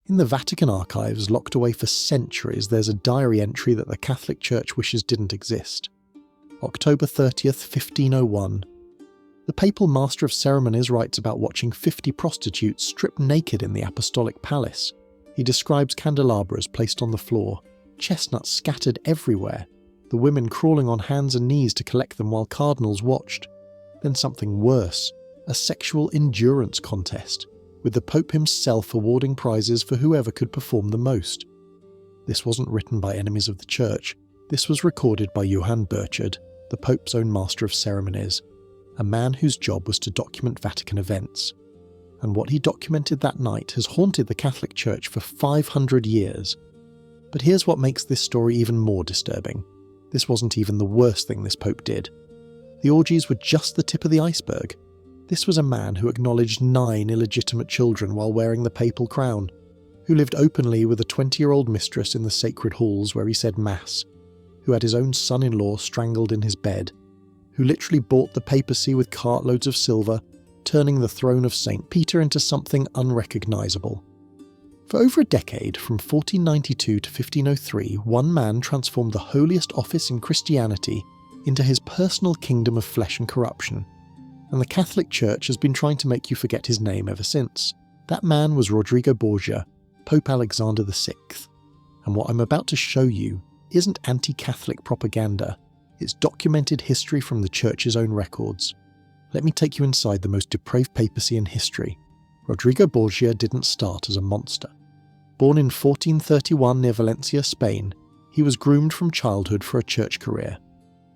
In the Vatican archives, locked away for centuries, there's a diary entry that the Catholic Church wishes didn't exist. October 30th, 1501. The papal master of ceremonies writes about watching 50 prostitutes stripped naked in the apostolic palace. He describes candelabras placed on the floor, chestnuts scattered everywhere, the women crawling on hands and knees to collect them while cardinals watched. Then something worse, a sexual endurance contest, with the Pope himself awarding prizes for whoever could perform the most. This wasn't written by enemies of the Church. This was recorded by Johann Burchard, the Pope's own master of ceremonies, a man whose job was to document Vatican events. And what he documented that night has haunted the Catholic Church for 500 years. But here's what makes this story even more disturbing. This wasn't even the worst thing this Pope did. The orgies were just the tip of the iceberg. This was a man who acknowledged 9 illegitimate children while wearing the papal crown, who lived openly with a 20-year-old mistress in the sacred halls where he said Mass, who had his own son-in-law strangled in his bed, who literally bought the papacy with cartloads of silver, turning the throne of St. Peter into something unrecognizable. For over a decade, from 1492 to 1503, one man transformed the holiest office in Christianity into his personal kingdom of flesh and corruption. And the Catholic Church has been trying to make you forget his name ever since. That man was Rodrigo Borgia, Pope Alexander VI. And what I'm about to show you isn't anti-Catholic propaganda, it's documented history from the Church's own records. Let me take you inside the most depraved papacy in history. Rodrigo Borgia didn't start as a monster. Born in 1431 near Valencia, Spain, he was groomed from childhood for a church career.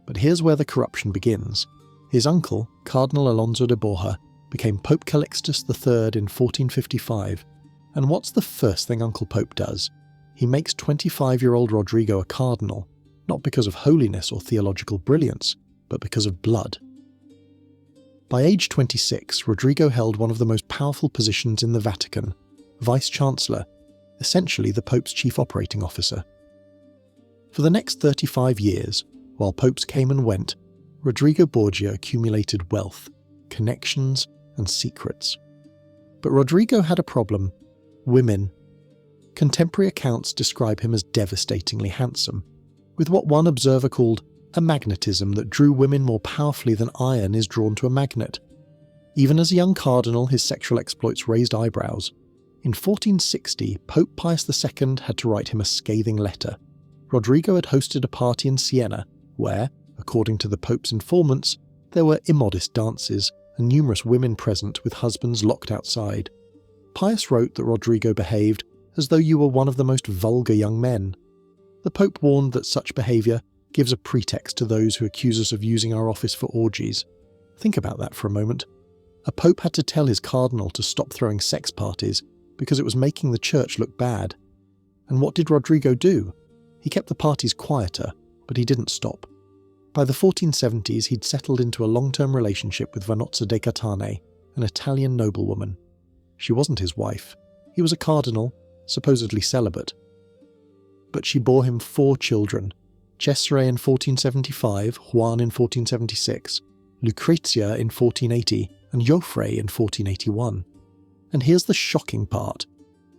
But here's where the corruption begins. His uncle, Cardinal Alonso de Borja, became Pope Calixtus III in 1455, and what's the first thing Uncle Pope does? He makes 25-year-old Rodrigo a cardinal, not because of holiness or theological brilliance, but because of blood. By age 26, Rodrigo held one of the most powerful positions in the Vatican, Vice-Chancellor, essentially the Pope's chief operating officer. For the next 35 years, while popes came and went, Rodrigo Borgia accumulated wealth, connections, and secrets. But Rodrigo had a problem: women. Contemporary accounts describe him as devastatingly handsome, with what one observer called a magnetism that drew women more powerfully than iron is drawn to a magnet. Even as a young cardinal, his sexual exploits raised eyebrows. In 1460, Pope Pius II had to write him a scathing letter. Rodrigo had hosted a party in Siena where, according to the Pope's informants, there were immodest dances and numerous women present with husbands locked outside. Pius wrote that Rodrigo behaved as though you were one of the most vulgar young men. The Pope warned that such behaviour gives a pretext to those who accuse us of using our office for orgies. Think about that for a moment. A Pope had to tell his cardinal to stop throwing sex parties because it was making the church look bad. And what did Rodrigo do? He kept the parties quieter, but he didn't stop. By the 1470s, he'd settled into a long-term relationship with Vanozza de Catane, an Italian noblewoman. She wasn't his wife. He was a cardinal, supposedly celibate. But she bore him 4 children: Cesare in 1475, Juan in 1476, Lucrezia in 1480, and Joffre in 1481. And here's the shocking part.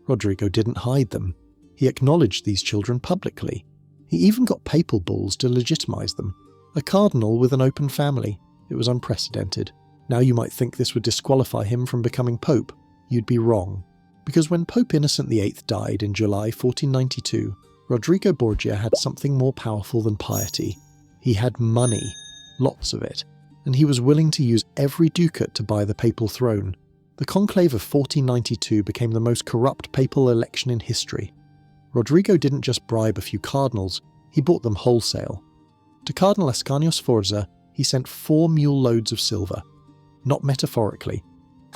Rodrigo didn't hide them. He acknowledged these children publicly. He even got papal bulls to legitimize them. A cardinal with an open family. It was unprecedented. Now you might think this would disqualify him from becoming pope. You'd be wrong. Because when Pope Innocent VIII died in July 1492, Rodrigo Borgia had something more powerful than piety. He had money, lots of it, and he was willing to use every ducat to buy the papal throne. The conclave of 1492 became the most corrupt papal election in history. Rodrigo didn't just bribe a few cardinals, he bought them wholesale. To Cardinal Ascanio Sforza, he sent 4 mule loads of silver. Not metaphorically,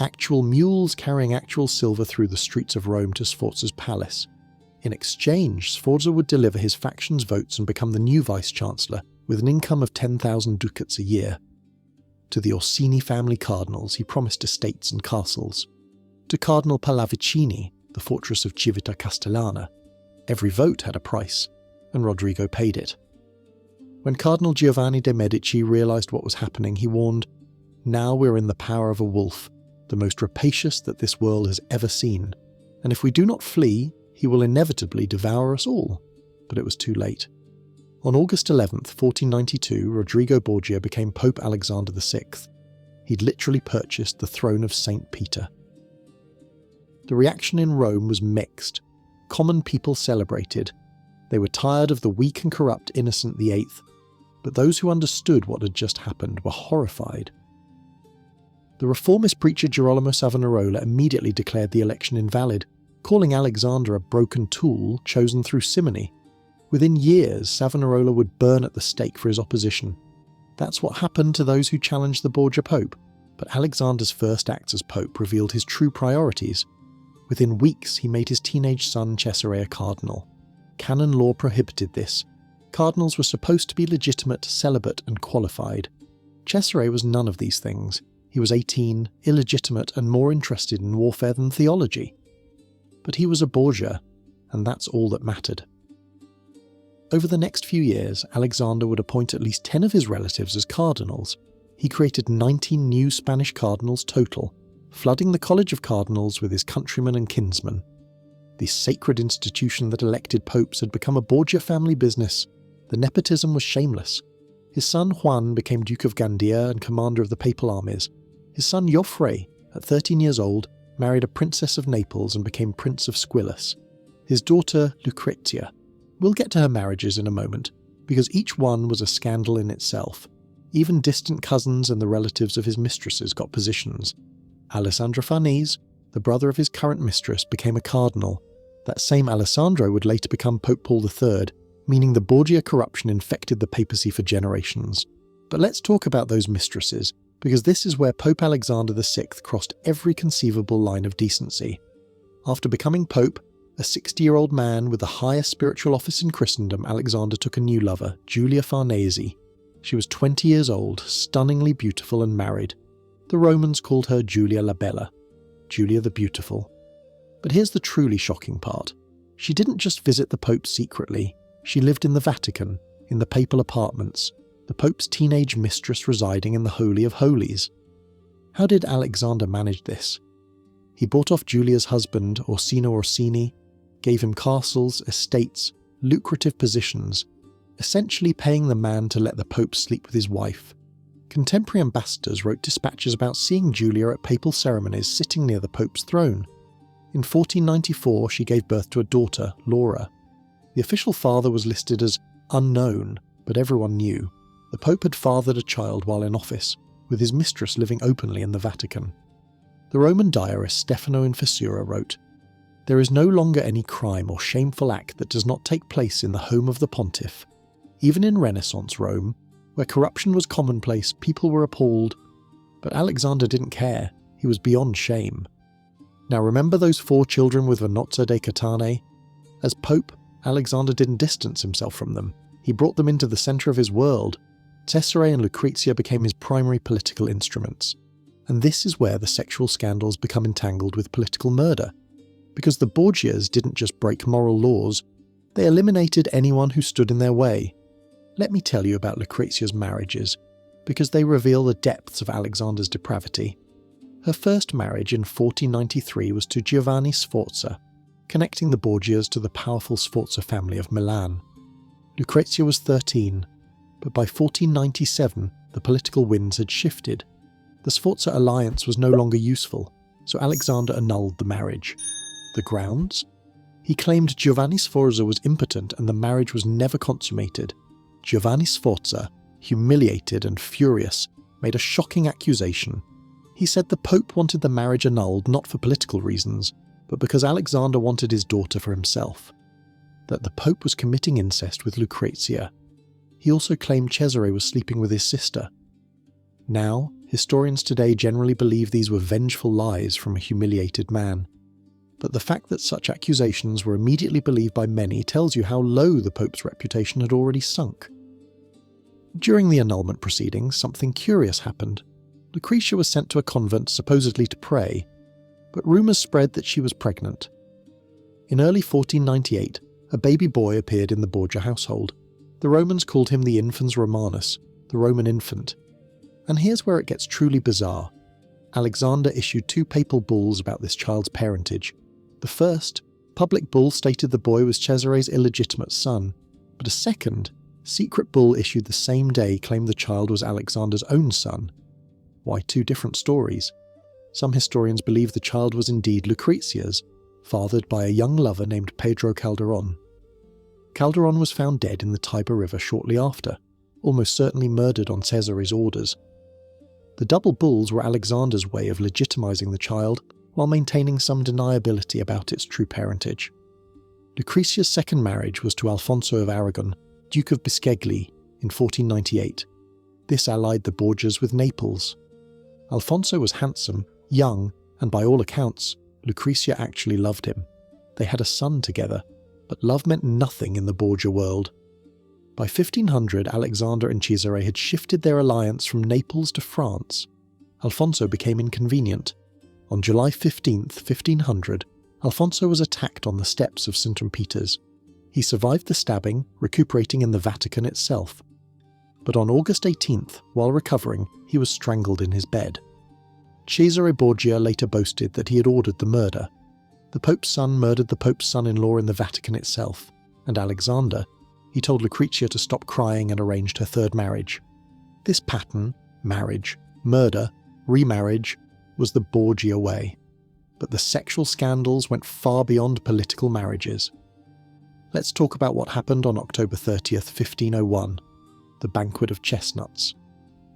actual mules carrying actual silver through the streets of Rome to Sforza's palace. In exchange, Sforza would deliver his faction's votes and become the new vice-chancellor, with an income of 10,000 ducats a year. To the Orsini family cardinals, he promised estates and castles. To Cardinal Pallavicini, the fortress of Civita Castellana. Every vote had a price, and Rodrigo paid it. When Cardinal Giovanni de' Medici realised what was happening, he warned, "Now we're in the power of a wolf, the most rapacious that this world has ever seen." and if we do not flee, he will inevitably devour us all. But it was too late. On August 11th, 1492, Rodrigo Borgia became Pope Alexander VI. He'd literally purchased the throne of St. Peter. The reaction in Rome was mixed. Common people celebrated. They were tired of the weak and corrupt Innocent VIII, but those who understood what had just happened were horrified. The reformist preacher Girolamo Savonarola immediately declared the election invalid, calling Alexander a broken tool chosen through simony. Within years, Savonarola would burn at the stake for his opposition. That's what happened to those who challenged the Borgia Pope, but Alexander's first acts as Pope revealed his true priorities. Within weeks, he made his teenage son Cesare a cardinal. Canon law prohibited this. Cardinals were supposed to be legitimate, celibate, and qualified. Cesare was none of these things. He was 18, illegitimate, and more interested in warfare than theology. But he was a Borgia, and that's all that mattered. Over the next few years, Alexander would appoint at least 10 of his relatives as cardinals. He created 19 new Spanish cardinals total, flooding the College of Cardinals with his countrymen and kinsmen. This sacred institution that elected popes had become a Borgia family business. The nepotism was shameless. His son Juan became Duke of Gandia and commander of the papal armies. His son Joffre, at 13 years old, married a princess of Naples and became Prince of Squillace. His daughter Lucrezia. We'll get to her marriages in a moment, because each one was a scandal in itself. Even distant cousins and the relatives of his mistresses got positions. Alessandro Farnese, the brother of his current mistress, became a cardinal. That same Alessandro would later become Pope Paul III, meaning the Borgia corruption infected the papacy for generations. But let's talk about those mistresses, because this is where Pope Alexander VI crossed every conceivable line of decency. After becoming Pope, a 60-year-old man with the highest spiritual office in Christendom, Alexander took a new lover, Giulia Farnese. She was 20 years old, stunningly beautiful and married. The Romans called her Giulia la Bella, Giulia the Beautiful. But here's the truly shocking part. She didn't just visit the Pope secretly. She lived in the Vatican, in the papal apartments, the Pope's teenage mistress residing in the Holy of Holies. How did Alexander manage this? He bought off Giulia's husband, Orsino Orsini, gave him castles, estates, lucrative positions, essentially paying the man to let the Pope sleep with his wife. Contemporary ambassadors wrote dispatches about seeing Giulia at papal ceremonies sitting near the Pope's throne. In 1494, she gave birth to a daughter, Laura. The official father was listed as unknown, but everyone knew. The Pope had fathered a child while in office, with his mistress living openly in the Vatican. The Roman diarist Stefano in Fissura wrote, "There is no longer any crime or shameful act that does not take place in the home of the pontiff. Even in Renaissance Rome, where corruption was commonplace, people were appalled. But Alexander didn't care. He was beyond shame." Now remember those 4 children with Vannozza dei Catane? As Pope, Alexander didn't distance himself from them. He brought them into the centre of his world. Cesare and Lucrezia became his primary political instruments. And this is where the sexual scandals become entangled with political murder. Because the Borgias didn't just break moral laws, they eliminated anyone who stood in their way. Let me tell you about Lucrezia's marriages, because they reveal the depths of Alexander's depravity. Her first marriage in 1493 was to Giovanni Sforza, connecting the Borgias to the powerful Sforza family of Milan. Lucrezia was 13, but by 1497 the political winds had shifted. The Sforza alliance was no longer useful, so Alexander annulled the marriage. The grounds? He claimed Giovanni Sforza was impotent and the marriage was never consummated. Giovanni Sforza, humiliated and furious, made a shocking accusation. He said the Pope wanted the marriage annulled not for political reasons, but because Alexander wanted his daughter for himself. That the Pope was committing incest with Lucrezia. He also claimed Cesare was sleeping with his sister. Now, historians today generally believe these were vengeful lies from a humiliated man. But the fact that such accusations were immediately believed by many tells you how low the Pope's reputation had already sunk. During the annulment proceedings, something curious happened. Lucrezia was sent to a convent supposedly to pray, but rumours spread that she was pregnant. In early 1498, a baby boy appeared in the Borgia household. The Romans called him the Infans Romanus, the Roman infant. And here's where it gets truly bizarre. Alexander issued 2 papal bulls about this child's parentage. The first, public bull stated the boy was Cesare's illegitimate son, but a second, secret bull issued the same day claimed the child was Alexander's own son. Why two different stories? Some historians believe the child was indeed Lucrezia's, fathered by a young lover named Pedro Calderon. Calderon was found dead in the Tiber River shortly after, almost certainly murdered on Cesare's orders. The double bulls were Alexander's way of legitimizing the child while maintaining some deniability about its true parentage. Lucrezia's second marriage was to Alfonso of Aragon, Duke of Bisceglie, in 1498. This allied the Borgias with Naples. Alfonso was handsome, young, and by all accounts, Lucrezia actually loved him. They had a son together, but love meant nothing in the Borgia world. By 1500, Alexander and Cesare had shifted their alliance from Naples to France. Alfonso became inconvenient. On July 15, 1500, Alfonso was attacked on the steps of St. Peter's. He survived the stabbing, recuperating in the Vatican itself. But on August 18th, while recovering, he was strangled in his bed. Cesare Borgia later boasted that he had ordered the murder. The Pope's son murdered the Pope's son-in-law in the Vatican itself, and Alexander, he told Lucrezia to stop crying and arranged her third marriage. This pattern, marriage, murder, remarriage, was the Borgia way. But the sexual scandals went far beyond political marriages. Let's talk about what happened on October 30th, 1501, the Banquet of Chestnuts.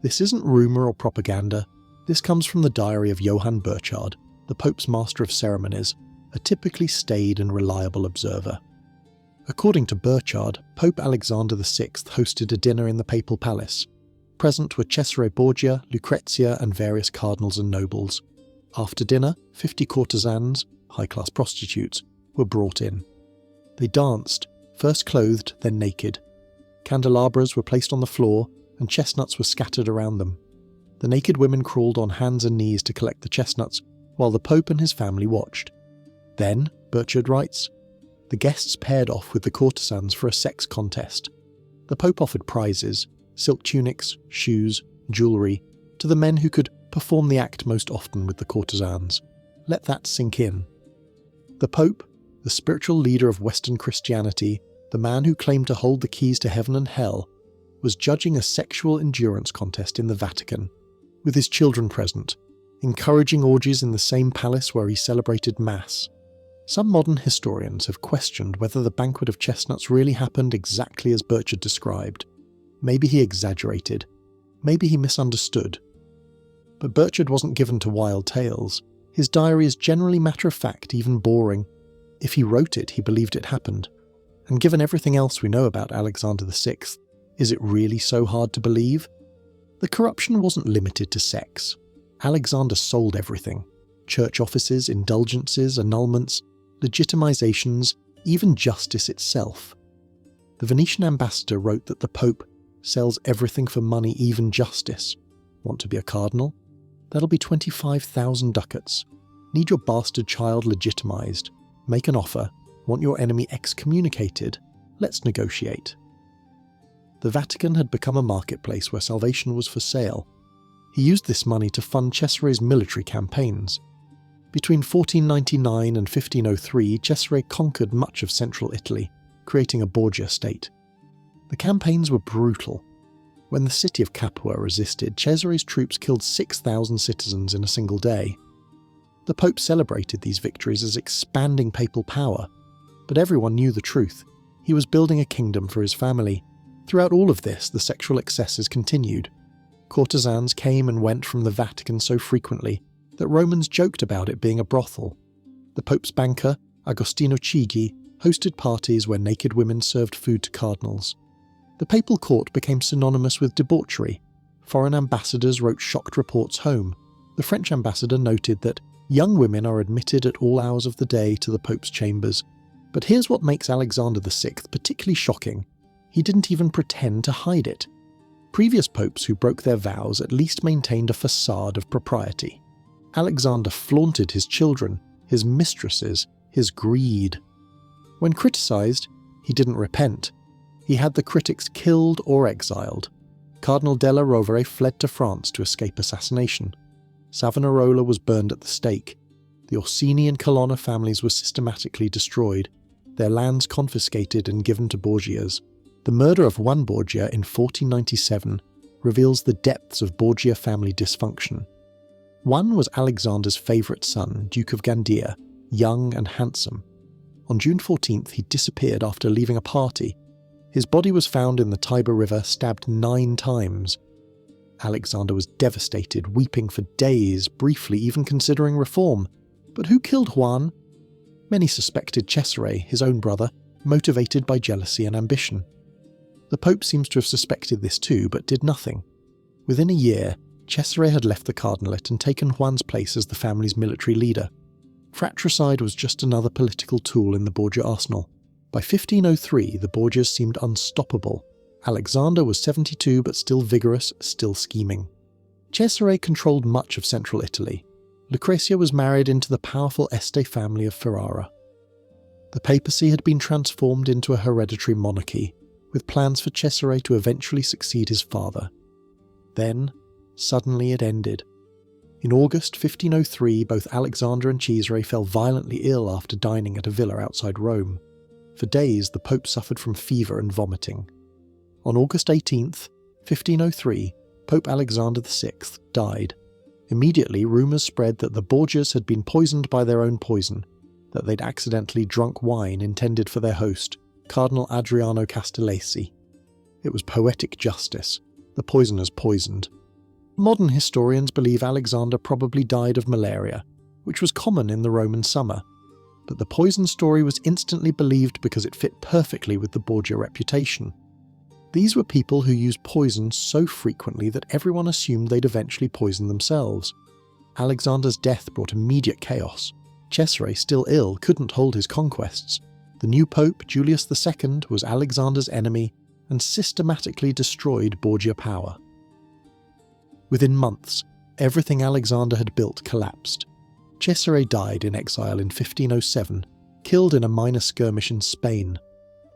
This isn't rumour or propaganda. This comes from the diary of Johann Burchard, the Pope's Master of Ceremonies, a typically staid and reliable observer. According to Burchard, Pope Alexander VI hosted a dinner in the papal palace. Present were Cesare Borgia, Lucrezia, and various cardinals and nobles. After dinner, 50 courtesans, high-class prostitutes, were brought in. They danced, first clothed, then naked. Candelabras were placed on the floor, and chestnuts were scattered around them. The naked women crawled on hands and knees to collect the chestnuts, while the Pope and his family watched. Then, Burchard writes, the guests paired off with the courtesans for a sex contest. The Pope offered prizes, silk tunics, shoes, jewellery, to the men who could perform the act most often with the courtesans. Let that sink in. The Pope, the spiritual leader of Western Christianity, the man who claimed to hold the keys to heaven and hell, was judging a sexual endurance contest in the Vatican, with his children present, encouraging orgies in the same palace where he celebrated Mass. Some modern historians have questioned whether the Banquet of Chestnuts really happened exactly as Burchard described. Maybe he exaggerated. Maybe he misunderstood. But Burchard wasn't given to wild tales. His diary is generally matter-of-fact, even boring. If he wrote it, he believed it happened. And given everything else we know about Alexander VI, is it really so hard to believe? The corruption wasn't limited to sex. Alexander sold everything. Church offices, indulgences, annulments, legitimizations, even justice itself. The Venetian ambassador wrote that the Pope sells everything for money, even justice. Want to be a cardinal? That'll be 25,000 ducats. Need your bastard child legitimized. Make an offer. Want your enemy excommunicated? Let's negotiate. The Vatican had become a marketplace where salvation was for sale. He used this money to fund Cesare's military campaigns. Between 1499 and 1503, Cesare conquered much of central Italy, creating a Borgia state. The campaigns were brutal. When the city of Capua resisted, Cesare's troops killed 6,000 citizens in a single day. The Pope celebrated these victories as expanding papal power, but everyone knew the truth. He was building a kingdom for his family. Throughout all of this, the sexual excesses continued. Courtesans came and went from the Vatican so frequently that Romans joked about it being a brothel. The Pope's banker, Agostino Chigi, hosted parties where naked women served food to cardinals. The papal court became synonymous with debauchery. Foreign ambassadors wrote shocked reports home. The French ambassador noted that young women are admitted at all hours of the day to the Pope's chambers. But here's what makes Alexander VI particularly shocking. He didn't even pretend to hide it. Previous popes who broke their vows at least maintained a facade of propriety. Alexander flaunted his children, his mistresses, his greed. When criticised, he didn't repent. He had the critics killed or exiled. Cardinal della Rovere fled to France to escape assassination. Savonarola was burned at the stake. The Orsini and Colonna families were systematically destroyed, their lands confiscated and given to Borgias. The murder of one Borgia in 1497 reveals the depths of Borgia family dysfunction. One was Alexander's favourite son, Duke of Gandia, young and handsome. On June 14th, he disappeared after leaving a party. His body was found in the Tiber River, stabbed 9 times. Alexander was devastated, weeping for days, briefly even considering reform. But who killed Juan? Many suspected Cesare, his own brother, motivated by jealousy and ambition. The Pope seems to have suspected this too, but did nothing. Within a year, Cesare had left the cardinalate and taken Juan's place as the family's military leader. Fratricide was just another political tool in the Borgia arsenal. By 1503, the Borgias seemed unstoppable. Alexander was 72 but still vigorous, still scheming. Cesare controlled much of central Italy. Lucrezia was married into the powerful Este family of Ferrara. The papacy had been transformed into a hereditary monarchy, with plans for Cesare to eventually succeed his father. Then, suddenly it ended. In August 1503, both Alexander and Cesare fell violently ill after dining at a villa outside Rome. For days, the Pope suffered from fever and vomiting. On August 18th, 1503, Pope Alexander VI died. Immediately, rumours spread that the Borgias had been poisoned by their own poison, that they'd accidentally drunk wine intended for their host, Cardinal Adriano Castellesi. It was poetic justice. The poisoners poisoned. Modern historians believe Alexander probably died of malaria, which was common in the Roman summer. But the poison story was instantly believed because it fit perfectly with the Borgia reputation. These were people who used poison so frequently that everyone assumed they'd eventually poison themselves. Alexander's death brought immediate chaos. Cesare, still ill, couldn't hold his conquests. The new pope, Julius II, was Alexander's enemy and systematically destroyed Borgia power. Within months, everything Alexander had built collapsed. Cesare died in exile in 1507, killed in a minor skirmish in Spain.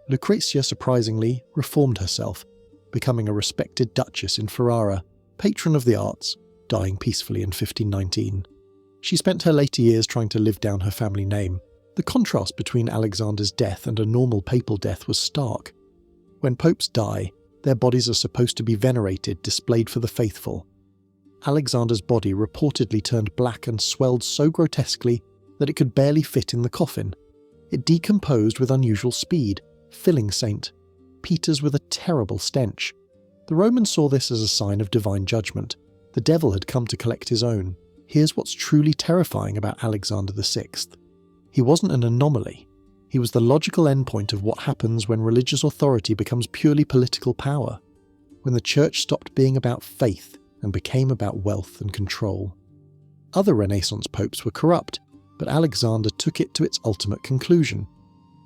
Lucrezia, surprisingly, reformed herself, becoming a respected duchess in Ferrara, patron of the arts, dying peacefully in 1519. She spent her later years trying to live down her family name. The contrast between Alexander's death and a normal papal death was stark. When popes die, their bodies are supposed to be venerated, displayed for the faithful. Alexander's body reportedly turned black and swelled so grotesquely that it could barely fit in the coffin. It decomposed with unusual speed, filling St. Peter's with a terrible stench. The Romans saw this as a sign of divine judgment. The devil had come to collect his own. Here's what's truly terrifying about Alexander VI. He wasn't an anomaly. He was the logical endpoint of what happens when religious authority becomes purely political power, when the church stopped being about faith and became about wealth and control. Other Renaissance popes were corrupt, but Alexander took it to its ultimate conclusion.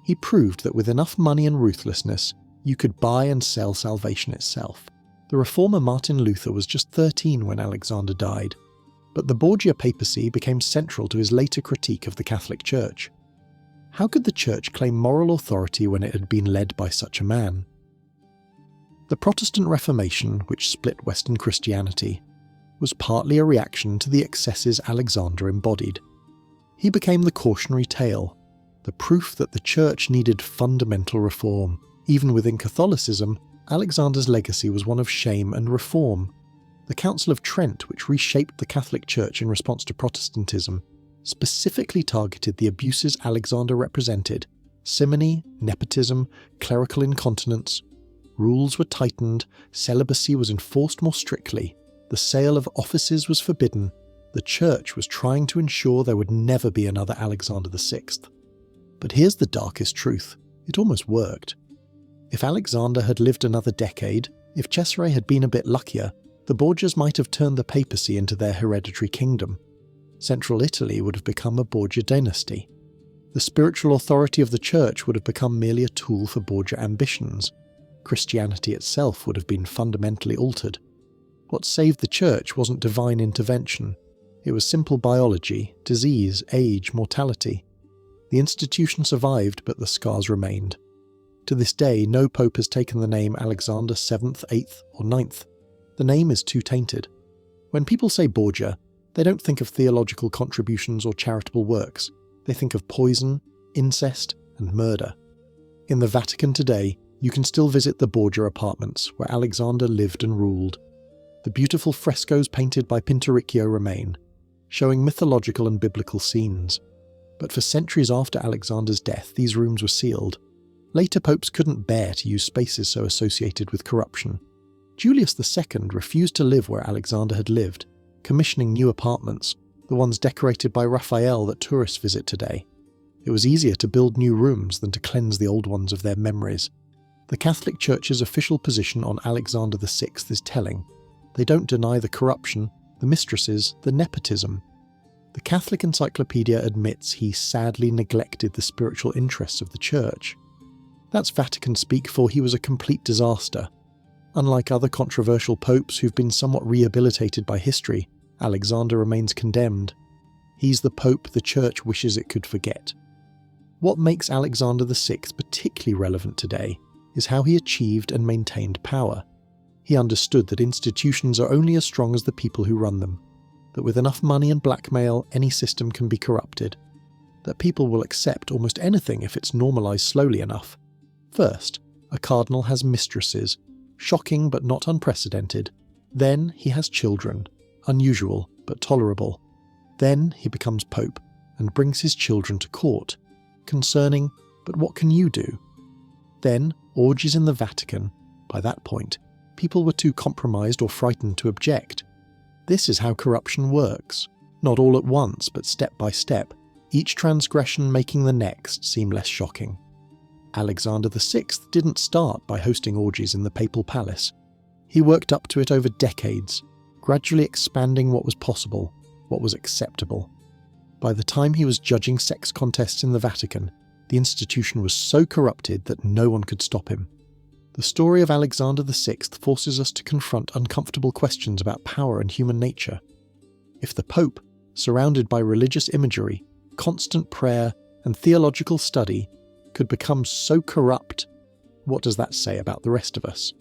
He proved that with enough money and ruthlessness, you could buy and sell salvation itself. The reformer Martin Luther was just 13 when Alexander died, but the Borgia papacy became central to his later critique of the Catholic Church. How could the Church claim moral authority when it had been led by such a man? The Protestant Reformation, which split Western Christianity, was partly a reaction to the excesses Alexander embodied. He became the cautionary tale, the proof that the Church needed fundamental reform. Even within Catholicism, Alexander's legacy was one of shame and reform. The Council of Trent, which reshaped the Catholic Church in response to Protestantism, specifically targeted the abuses Alexander represented: simony, nepotism, clerical incontinence. Rules were tightened, celibacy was enforced more strictly, the sale of offices was forbidden. The Church was trying to ensure there would never be another Alexander VI. But here's the darkest truth: it almost worked. If Alexander had lived another decade, if Cesare had been a bit luckier, the Borgias might have turned the papacy into their hereditary kingdom. Central Italy would have become a Borgia dynasty. The spiritual authority of the Church would have become merely a tool for Borgia ambitions. Christianity itself would have been fundamentally altered. What saved the Church wasn't divine intervention. It was simple biology, disease, age, mortality. The institution survived, but the scars remained. To this day, no pope has taken the name Alexander VII, VIII, or IX. The name is too tainted. When people say Borgia, They don't think of theological contributions or charitable works. They think of poison, incest, and murder. In the Vatican today, you can still visit the Borgia apartments, where Alexander lived and ruled. The beautiful frescoes painted by Pinturicchio remain, showing mythological and biblical scenes. But for centuries after Alexander's death, these rooms were sealed. Later popes couldn't bear to use spaces so associated with corruption. Julius II refused to live where Alexander had lived, commissioning new apartments, the ones decorated by Raphael that tourists visit today. It was easier to build new rooms than to cleanse the old ones of their memories. The Catholic Church's official position on Alexander VI is telling. They don't deny the corruption, the mistresses, the nepotism. The Catholic Encyclopedia admits he sadly neglected the spiritual interests of the Church. That's Vatican speak for he was a complete disaster. Unlike other controversial popes who've been somewhat rehabilitated by history, Alexander remains condemned. He's the pope the Church wishes it could forget. What makes Alexander VI particularly relevant today is how he achieved and maintained power. He understood that institutions are only as strong as the people who run them, that with enough money and blackmail, any system can be corrupted, that people will accept almost anything if it's normalised slowly enough. First, a cardinal has mistresses, shocking but not unprecedented. Then he has children, unusual but tolerable. Then he becomes pope and brings his children to court, concerning, but what can you do? Then, orgies in the Vatican. By that point, people were too compromised or frightened to object. This is how corruption works, not all at once but step by step, each transgression making the next seem less shocking. Alexander VI didn't start by hosting orgies in the papal palace. He worked up to it over decades, gradually expanding what was possible, what was acceptable. By the time he was judging sex contests in the Vatican, the institution was so corrupted that no one could stop him. The story of Alexander VI forces us to confront uncomfortable questions about power and human nature. If the Pope, surrounded by religious imagery, constant prayer, and theological study, could become so corrupt, what does that say about the rest of us?